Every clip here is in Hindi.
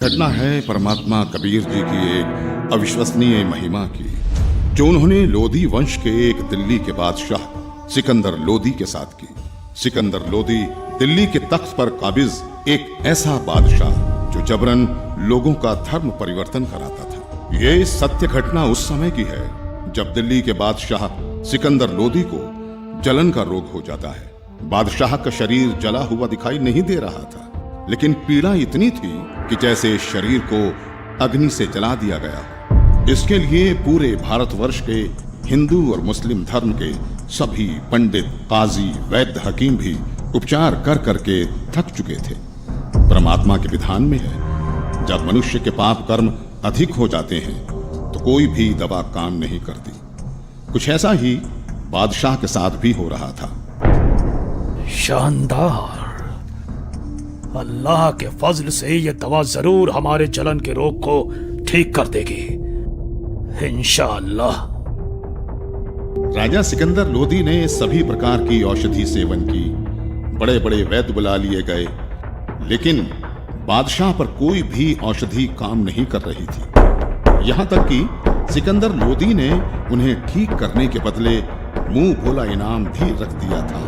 घटना है परमात्मा कबीर जी की एक अविश्वसनीय महिमा की, जो उन्होंने लोधी वंश के एक दिल्ली के बादशाह सिकंदर लोधी के साथ की। सिकंदर लोधी दिल्ली के तख्त पर काबिज एक ऐसा बादशाह जो जबरन लोगों का धर्म परिवर्तन कराता था। ये सत्य घटना उस समय की है जब दिल्ली के बादशाह सिकंदर लोधी को जलन का रोग हो जाता है। बादशाह का शरीर जला हुआ दिखाई नहीं दे रहा था, लेकिन पीड़ा इतनी थी कि जैसे शरीर को अग्नि से जला दिया गया हो। इसके लिए पूरे भारतवर्ष के हिंदू और मुस्लिम धर्म के सभी पंडित, काजी, वैद्य, हकीम भी उपचार कर करके थक चुके थे। परमात्मा के विधान में है, जब मनुष्य के पाप कर्म अधिक हो जाते हैं तो कोई भी दवा काम नहीं करती। कुछ ऐसा ही बादशाह के साथ भी हो रहा था। शानदार। अल्लाह के फजल से ये दवा जरूर हमारे जलन के रोग को ठीक कर देगी, इंशाअल्लाह। राजा सिकंदर लोधी ने सभी प्रकार की औषधि सेवन की, बड़े बड़े वैद्य बुला लिए गए, लेकिन बादशाह पर कोई भी औषधि काम नहीं कर रही थी। यहां तक कि सिकंदर लोधी ने उन्हें ठीक करने के बदले मुंह भोला इनाम भी रख दिया था,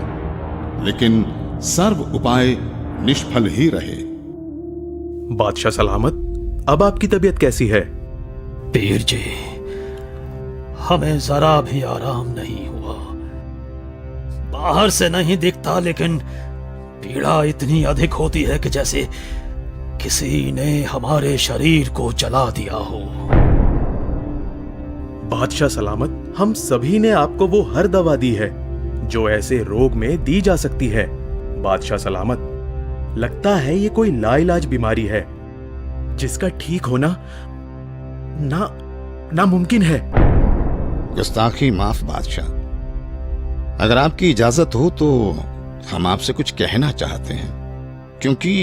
लेकिन सर्व उपाय निष्फल ही रहे। बादशाह सलामत, अब आपकी तबीयत कैसी है? पीर जी, हमें जरा भी आराम नहीं हुआ। बाहर से नहीं दिखता, लेकिन पीड़ा इतनी अधिक होती है कि जैसे किसी ने हमारे शरीर को जला दिया हो। बादशाह सलामत, हम सभी ने आपको वो हर दवा दी है जो ऐसे रोग में दी जा सकती है। बादशाह सलामत, लगता है ये कोई लाइलाज बीमारी है जिसका ठीक होना नामुमकिन है। गुस्ताखी माफ बादशाह, अगर आपकी इजाजत हो तो हम आपसे कुछ कहना चाहते हैं, क्योंकि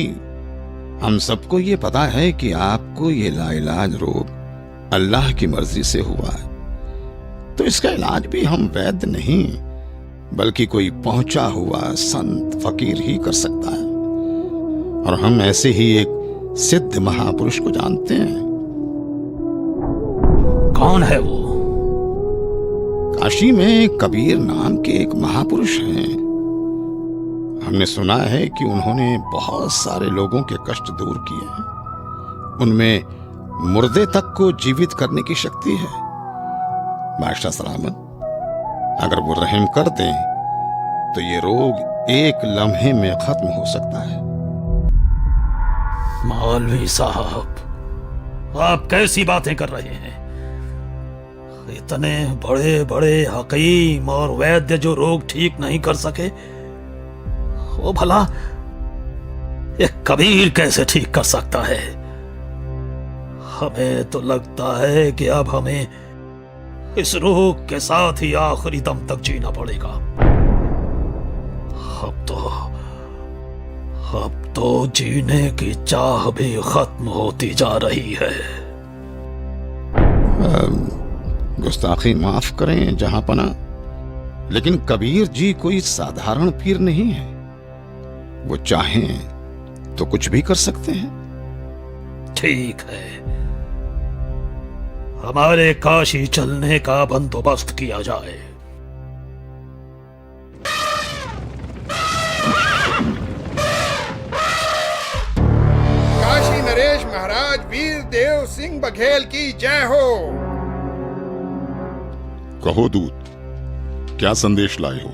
हम सबको ये पता है कि आपको ये लाइलाज रोग अल्लाह की मर्जी से हुआ है, तो इसका इलाज भी हम वैद्य नहीं बल्कि कोई पहुंचा हुआ संत फकीर ही कर सकता है। और हम ऐसे ही एक सिद्ध महापुरुष को जानते हैं। कौन है वो? काशी में कबीर नाम के एक महापुरुष हैं। हमने सुना है कि उन्होंने बहुत सारे लोगों के कष्ट दूर किए हैं। उनमें मुर्दे तक को जीवित करने की शक्ति है। बादशाह सलामत, अगर वो रहम कर दें तो ये रोग एक लम्हे में खत्म हो सकता है। मौलवी साहब, आप कैसी बातें कर रहे हैं? इतने बड़े बड़े हकीम और वैद्य जो रोग ठीक नहीं कर सके, वो भला एक कबीर कैसे ठीक कर सकता है? हमें तो लगता है कि अब हमें इस रोग के साथ ही आखिरी दम तक जीना पड़ेगा। अब तो जीने की चाह भी खत्म होती जा रही है। गुस्ताखी माफ करें जहांपना, लेकिन कबीर जी कोई साधारण पीर नहीं है। वो चाहें तो कुछ भी कर सकते हैं। ठीक है, हमारे काशी चलने का बंदोबस्त किया जाए। काशी नरेश महाराज वीर देव सिंह बघेल की जय हो। कहो दूत, क्या संदेश लाए हो?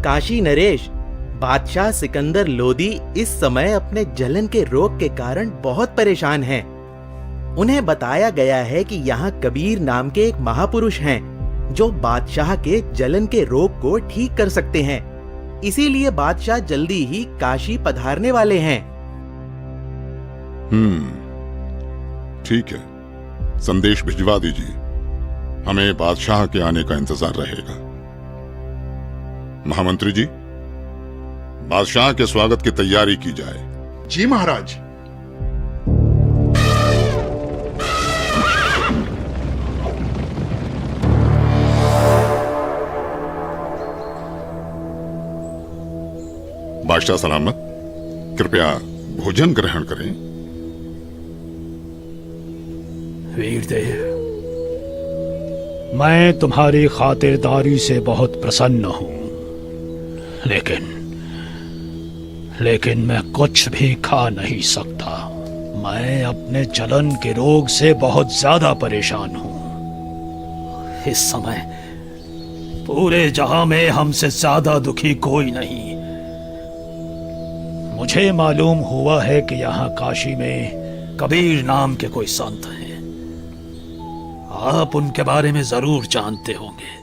काशी नरेश, बादशाह सिकंदर लोधी इस समय अपने जलन के रोग के कारण बहुत परेशान हैं। उन्हें बताया गया है कि यहाँ कबीर नाम के एक महापुरुष हैं जो बादशाह के जलन के रोग को ठीक कर सकते हैं। इसीलिए बादशाह जल्दी ही काशी पधारने वाले हैं। ठीक है, संदेश भिजवा दीजिए। हमें बादशाह के आने का इंतजार रहेगा। महामंत्री जी, बादशाह के स्वागत की तैयारी की जाए। जी महाराज। बादशाह सलामत, कृपया भोजन ग्रहण करें। वीरदेव, मैं तुम्हारी खातिरदारी से बहुत प्रसन्न हूं, लेकिन मैं कुछ भी खा नहीं सकता। मैं अपने जलन के रोग से बहुत ज्यादा परेशान हूं। इस समय पूरे जहां में हमसे ज्यादा दुखी कोई नहीं। मुझे मालूम हुआ है कि यहाँ काशी में कबीर नाम के कोई संत हैं। आप उनके बारे में जरूर जानते होंगे,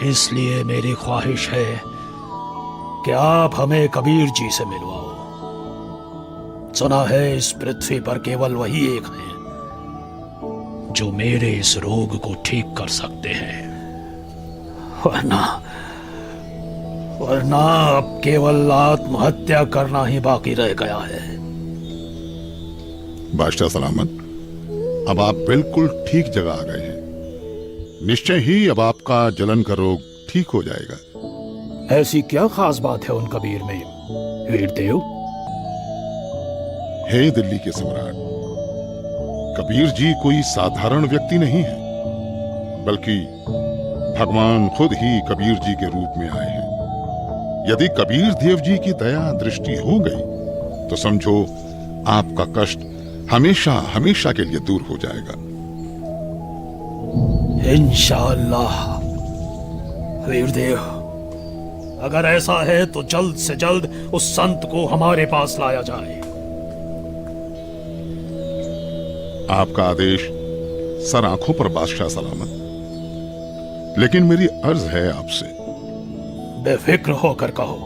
इसलिए मेरी ख्वाहिश है कि आप हमें कबीर जी से मिलवाओ। सुना है इस पृथ्वी पर केवल वही एक हैं जो मेरे इस रोग को ठीक कर सकते हैं, वरना अब केवल आत्महत्या करना ही बाकी रह गया है। बादशाह सलामत, अब आप बिल्कुल ठीक जगह आ गए हैं। निश्चय ही अब आपका जलन का रोग ठीक हो जाएगा। ऐसी क्या खास बात है उन कबीर में, वीरदेव? हे दिल्ली के सम्राट, कबीर जी कोई साधारण व्यक्ति नहीं है, बल्कि भगवान खुद ही कबीर जी के रूप में आए हैं। यदि कबीर देव जी की दया दृष्टि हो गई तो समझो आपका कष्ट हमेशा हमेशा के लिए दूर हो जाएगा। इंशाअल्लाह। वीरदेव, अगर ऐसा है तो जल्द से जल्द उस संत को हमारे पास लाया जाए। आपका आदेश सर आंखों पर बादशाह सलामत। लेकिन मेरी अर्ज है आपसे। बेफिक्र होकर कहो।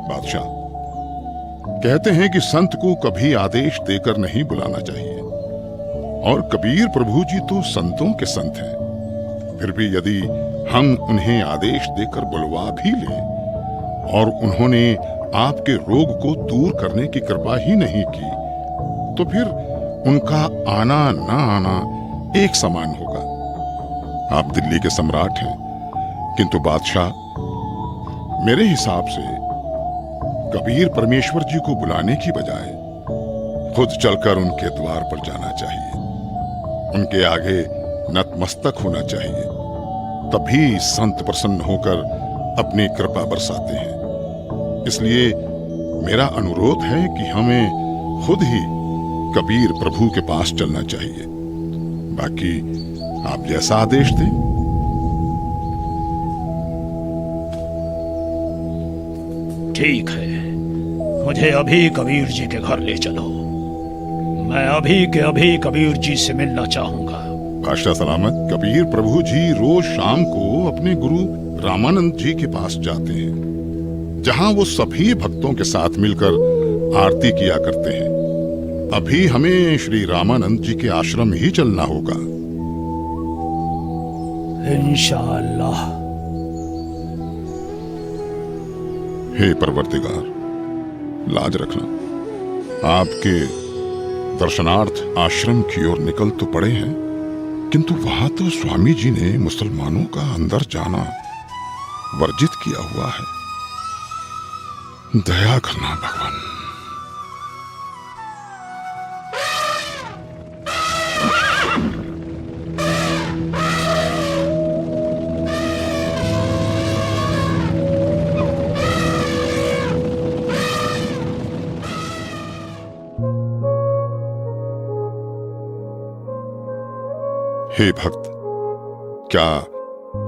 बादशाह, कहते हैं कि संत को कभी आदेश देकर नहीं बुलाना चाहिए, और कबीर प्रभु जी तो संतों के संत हैं। फिर भी यदि हम उन्हें आदेश देकर बुलवा भी लें और उन्होंने आपके रोग को दूर करने की कृपा ही नहीं की, तो फिर उनका आना ना आना एक समान होगा। आप दिल्ली के सम्राट हैं, किंतु बादशाह, मेरे हिसाब से कबीर परमेश्वर जी को बुलाने की बजाय खुद चलकर उनके द्वार पर जाना चाहिए। उनके आगे नतमस्तक होना चाहिए, तभी संत प्रसन्न होकर अपनी कृपा बरसाते हैं। इसलिए मेरा अनुरोध है कि हमें खुद ही कबीर प्रभु के पास चलना चाहिए। बाकी आप जैसा आदेश दें। ठीक है, मुझे अभी कबीर जी के घर ले चलो। मैं अभी के अभी कबीर जी से मिलना चाहूंगा। बादशाह सलामत, कबीर प्रभु जी रोज शाम को अपने गुरु रामानंद जी के पास जाते हैं, जहां वो सभी भक्तों के साथ मिलकर आरती किया करते हैं। अभी हमें श्री रामानंद जी के आश्रम ही चलना होगा। इंशाअल्लाह। हे परवरदिगार, लाज रखना। आपके दर्शनार्थ आश्रम की ओर निकल तो पड़े हैं, किंतु वहां तो स्वामी जी ने मुसलमानों का अंदर जाना वर्जित किया हुआ है। दया करना भगवान। हे भक्त, क्या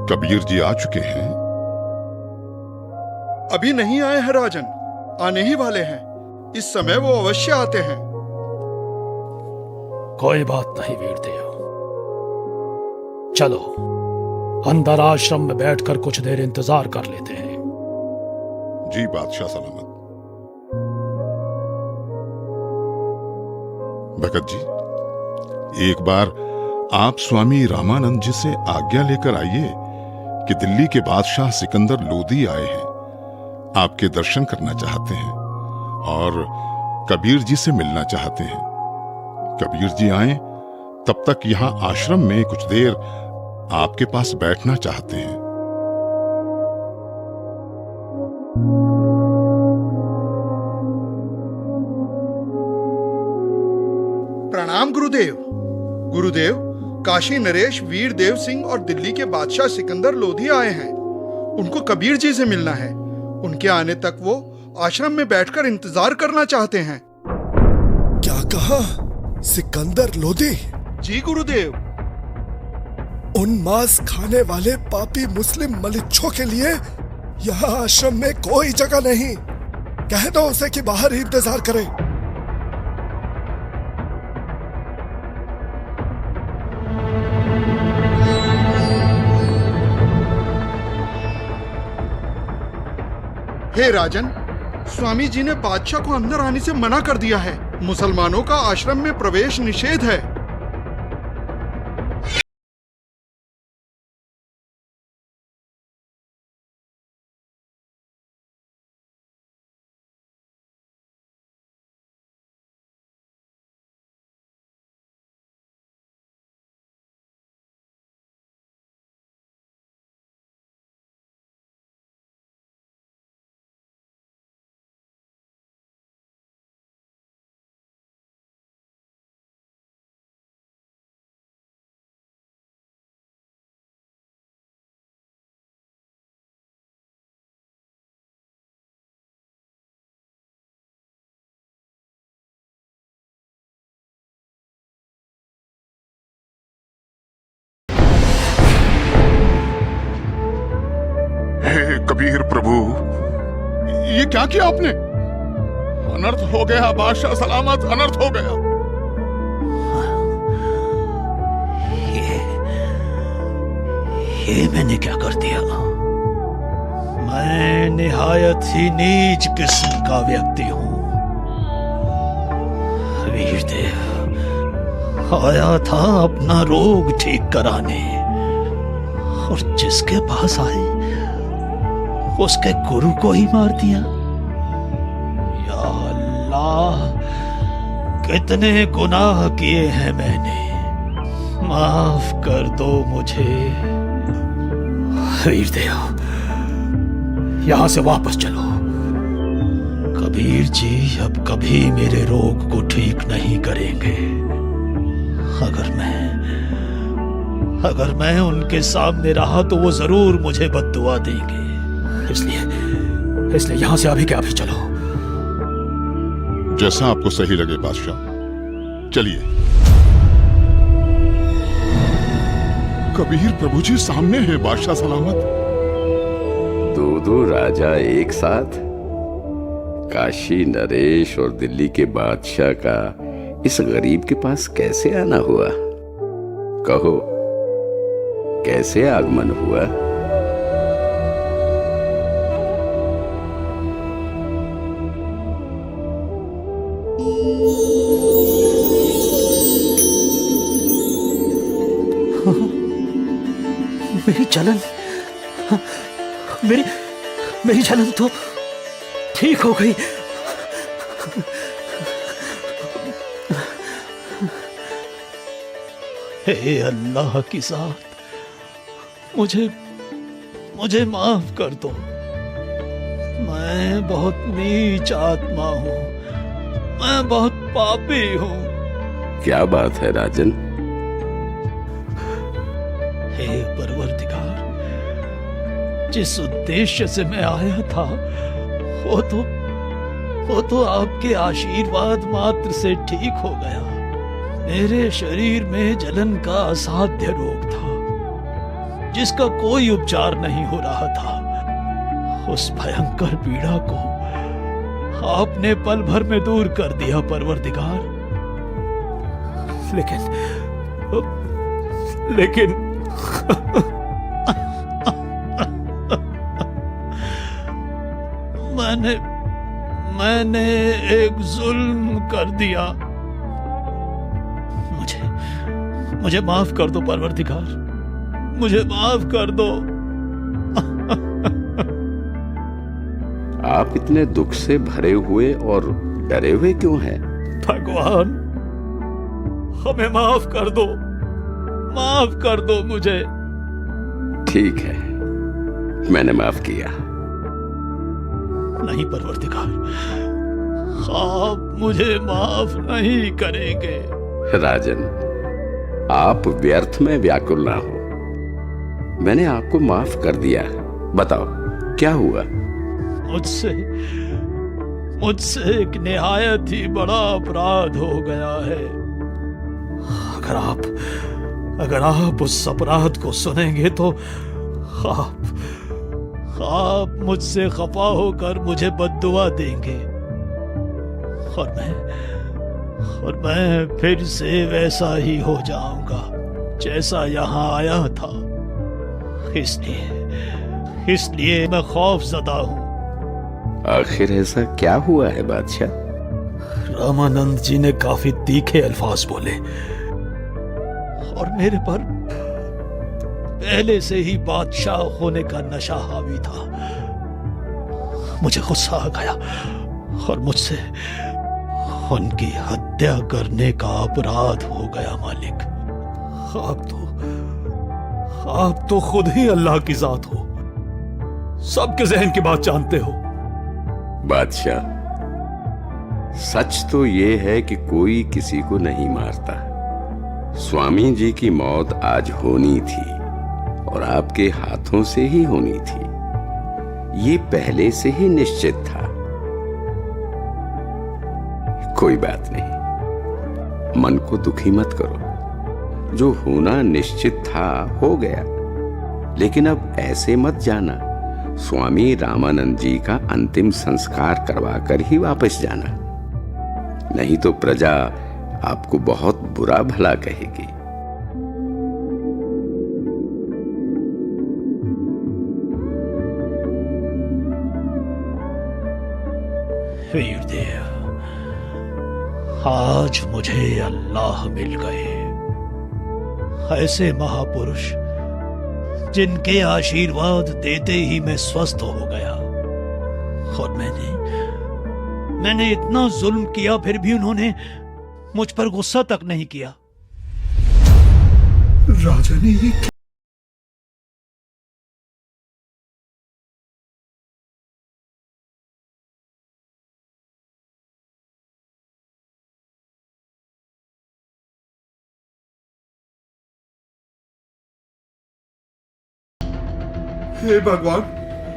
कबीर जी आ चुके हैं? अभी नहीं आए हैं राजन, आने ही वाले हैं। इस समय वो अवश्य आते हैं। कोई बात नहीं वीरदेव, चलो अंदर आश्रम में बैठकर कुछ देर इंतजार कर लेते हैं। जी बादशाह सलामत। भगत जी, एक बार आप स्वामी रामानंद जी से आज्ञा लेकर आइए कि दिल्ली के बादशाह सिकंदर लोदी आए हैं, आपके दर्शन करना चाहते हैं और कबीर जी से मिलना चाहते हैं। कबीर जी आए तब तक यहां आश्रम में कुछ देर आपके पास बैठना चाहते हैं। प्रणाम गुरुदेव। गुरुदेव, काशी नरेश, वीर देव सिंह और दिल्ली के बादशाह सिकंदर लोधी आए हैं। उनको कबीर जी से मिलना है। उनके आने तक वो आश्रम में बैठकर इंतजार करना चाहते हैं। क्या कहा? सिकंदर लोधी? जी गुरुदेव। उन मांस खाने वाले पापी मुस्लिम मलिच्छों के लिए यहाँ आश्रम में कोई जगह नहीं। कह दो उसे कि बाहर ही इंतजार करे। हे राजन, स्वामी जी ने बादशाह को अंदर आने से मना कर दिया है। मुसलमानों का आश्रम में प्रवेश निषेध है। हे कबीर प्रभु, ये क्या किया आपने? अनर्थ हो गया बादशाह सलामत, अनर्थ हो गया। ये मैंने क्या कर दिया? मैं निहायत ही नीच किस्म का व्यक्ति हूं। वीरदेव आया था अपना रोग ठीक कराने, और जिसके पास आए उसके गुरु को ही मार दिया। या अल्लाह, कितने गुनाह किए हैं मैंने, माफ कर दो मुझे। वीरदेव, यहां से वापस चलो। कबीर जी अब कभी मेरे रोग को ठीक नहीं करेंगे। अगर मैं उनके सामने रहा तो वो जरूर मुझे बद्दुआ देंगे। इसलिए यहां से अभी के अभी चलो। जैसा आपको सही लगे बादशाह, चलिए। कबीर प्रभु जी सामने हैं बादशाह सलामत। दो राजा एक साथ? काशी नरेश और दिल्ली के बादशाह का इस गरीब के पास कैसे आना हुआ? कहो, कैसे आगमन हुआ? मेरी जलन, मेरी जलन तो ठीक हो गई। हे अल्लाह की ज़ात, मुझे माफ कर दो। मैं बहुत नीच आत्मा हूं, मैं बहुत पापी हूं। क्या बात है राजन? हे परवरदिगार, जिस उद्देश्य से मैं आया था वो तो आपके आशीर्वाद मात्र से ठीक हो गया। मेरे शरीर में जलन का असाध्य रोग था, जिसका कोई उपचार नहीं हो रहा था। उस भयंकर पीड़ा को आपने पल भर में दूर कर दिया परवरदिगार। लेकिन मैंने एक जुल्म कर दिया। मुझे माफ कर दो परवरदिगार, मुझे माफ कर दो। आप इतने दुख से भरे हुए और डरे हुए क्यों हैं? भगवान, हमें माफ कर दो, माफ कर दो मुझे। ठीक है, मैंने माफ किया। नहीं परवरदिगार, आप मुझे माफ नहीं करेंगे। राजन, आप व्यर्थ में व्याकुल ना हो। मैंने आपको माफ कर दिया। बताओ क्या हुआ? मुझसे एक निहायत ही बड़ा अपराध हो गया है। अगर आप उस अपराध को सुनेंगे तो आप मुझसे खफा होकर मुझे बद्दुआ देंगे और मैं फिर से वैसा ही हो जाऊंगा जैसा यहां आया था। इसलिए मैं खौफजदा हूं। आखिर ऐसा क्या हुआ है बादशाह? रामानंद जी ने काफी तीखे अल्फाज बोले और मेरे पर पहले से ही बादशाह होने का नशा हावी था। मुझे गुस्सा आ गया और मुझसे उनकी हत्या करने का अपराध हो गया। मालिक, आप तो खुद ही अल्लाह की जात हो, सबके जहन की बात जानते हो। बादशाह, सच तो ये है कि कोई किसी को नहीं मारता। स्वामी जी की मौत आज होनी थी और आपके हाथों से ही होनी थी। ये पहले से ही निश्चित था। कोई बात नहीं, मन को दुखी मत करो। जो होना निश्चित था हो गया। लेकिन अब ऐसे मत जाना, स्वामी रामानंद जी का अंतिम संस्कार करवाकर ही वापस जाना, नहीं तो प्रजा आपको बहुत बुरा भला कहेगी। वीरदेव, आज मुझे अल्लाह मिल गए, ऐसे महापुरुष जिनके आशीर्वाद देते ही मैं स्वस्थ हो गया। और मैंने इतना जुल्म किया, फिर भी उन्होंने मुझ पर गुस्सा तक नहीं किया। राजा ने ये हे भगवान,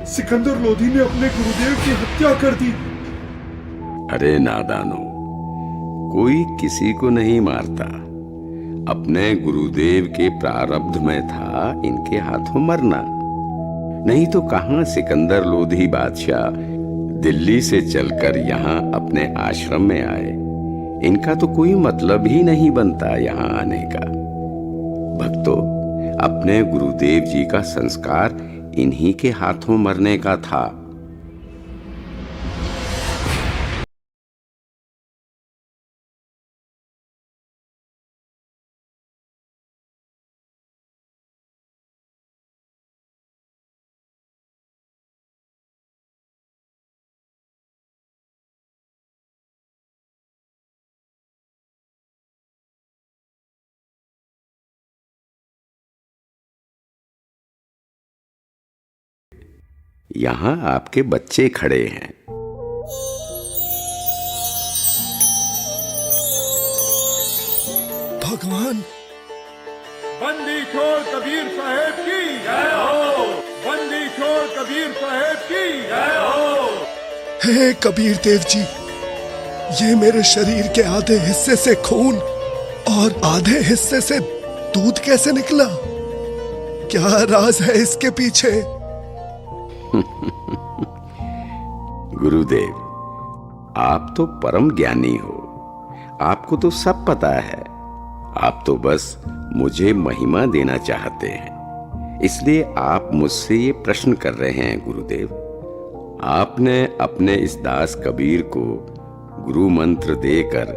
सिकंदर लोधी ने अपने गुरुदेव की हत्या कर दी। अरे नादानो, कोई किसी को नहीं मारता। अपने गुरुदेव के प्रारब्ध में था इनके हाथों मरना, नहीं तो कहां सिकंदर लोधी बादशाह दिल्ली से चलकर यहां अपने आश्रम में आए। इनका तो कोई मतलब ही नहीं बनता यहां आने का। भक्तों, अपने गुरुदेव जी का संस्कार इन्हीं के हाथों मरने का था। यहां आपके बच्चे खड़े हैं। भगवान, बंदी छोड़ कबीर साहेब की जय हो। बंदी छोड़ कबीर साहेब की जय हो। हे कबीर देव जी, ये मेरे शरीर के आधे हिस्से से खून और आधे हिस्से से दूध कैसे निकला? क्या राज है इसके पीछे? गुरुदेव, आप तो परम ज्ञानी हो, आपको तो सब पता है। आप तो बस मुझे महिमा देना चाहते हैं, इसलिए आप मुझसे ये प्रश्न कर रहे हैं। गुरुदेव, आपने अपने इस दास कबीर को गुरु मंत्र देकर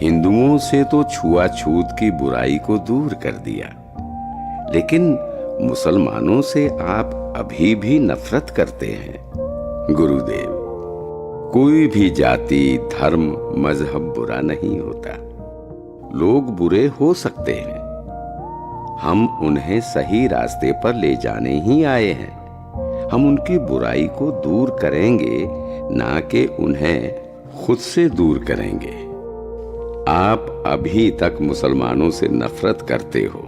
हिंदुओं से तो छुआछूत की बुराई को दूर कर दिया, लेकिन मुसलमानों से आप अभी भी नफरत करते हैं। गुरुदेव, कोई भी जाति, धर्म, मजहब बुरा नहीं होता। लोग बुरे हो सकते हैं, हम उन्हें सही रास्ते पर ले जाने ही आए हैं। हम उनकी बुराई को दूर करेंगे, ना कि उन्हें खुद से दूर करेंगे। आप अभी तक मुसलमानों से नफरत करते हो,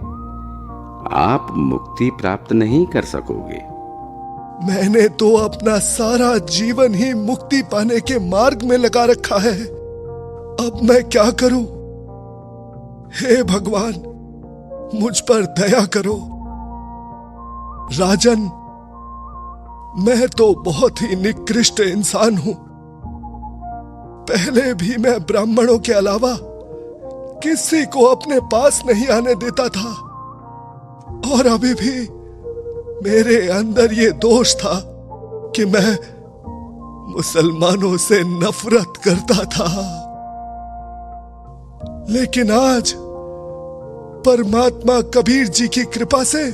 आप मुक्ति प्राप्त नहीं कर सकोगे। मैंने तो अपना सारा जीवन ही मुक्ति पाने के मार्ग में लगा रखा है। अब मैं क्या करूं? हे भगवान, मुझ पर दया करो। राजन, मैं तो बहुत ही निकृष्ट इंसान हूं। पहले भी मैं ब्राह्मणों के अलावा किसी को अपने पास नहीं आने देता था, और अभी भी मेरे अंदर ये दोष था कि मैं मुसलमानों से नफरत करता था। लेकिन आज परमात्मा कबीर जी की कृपा से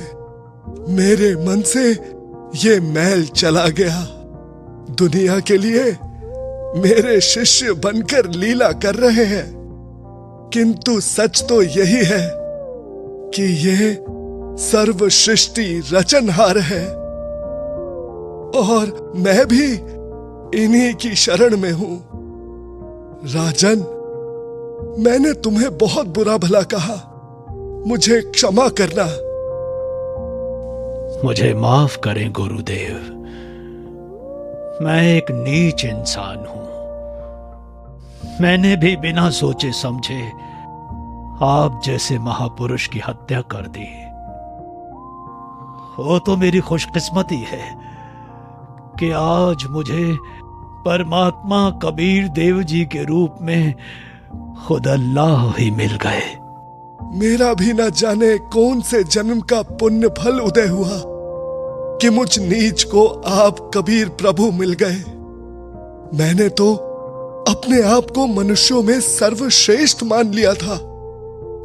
मेरे मन से ये मैल चला गया। दुनिया के लिए मेरे शिष्य बनकर लीला कर रहे हैं, किंतु सच तो यही है कि ये सर्व सृष्टि रचनहार है, और मैं भी इन्हीं की शरण में हूं। राजन, मैंने तुम्हें बहुत बुरा भला कहा, मुझे क्षमा करना। मुझे माफ करें गुरुदेव, मैं एक नीच इंसान हूं। मैंने भी बिना सोचे समझे आप जैसे महापुरुष की हत्या कर दी। वो तो मेरी खुशकिस्मती है कि आज मुझे परमात्मा कबीर देव जी के रूप में खुद अल्लाह ही मिल गए। मेरा भी न जाने कौन से जन्म का पुण्य फल उदय हुआ कि मुझ नीच को आप कबीर प्रभु मिल गए। मैंने तो अपने आप को मनुष्यों में सर्वश्रेष्ठ मान लिया था,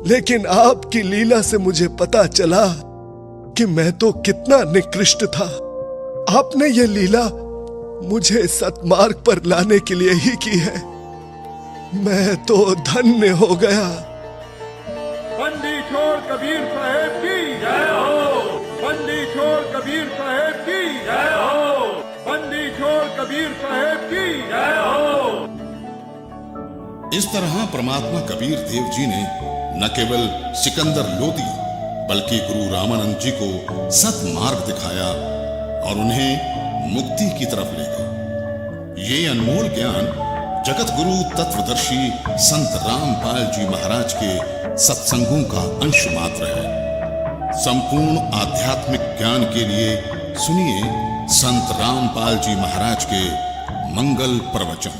लेकिन आपकी लीला से मुझे पता चला कि मैं तो कितना निकृष्ट था। आपने ये लीला मुझे सतमार्ग पर लाने के लिए ही की है। मैं तो धन्य हो गया। बंदी छोड़ कबीर साहेब की जय हो। बंदी छोड़ कबीर साहेब की जय हो। बंदी छोड़ कबीर साहेब की जय हो। इस तरह परमात्मा कबीर देव जी ने न केवल सिकंदर लोदी बल्कि गुरु रामानंद जी को सतमार्ग दिखाया और उन्हें मुक्ति की तरफ ले गए। ये अनमोल ज्ञान जगत गुरु तत्वदर्शी संत रामपाल जी महाराज के सत्संगों का अंश मात्र है। संपूर्ण आध्यात्मिक ज्ञान के लिए सुनिए संत रामपाल जी महाराज के मंगल प्रवचन।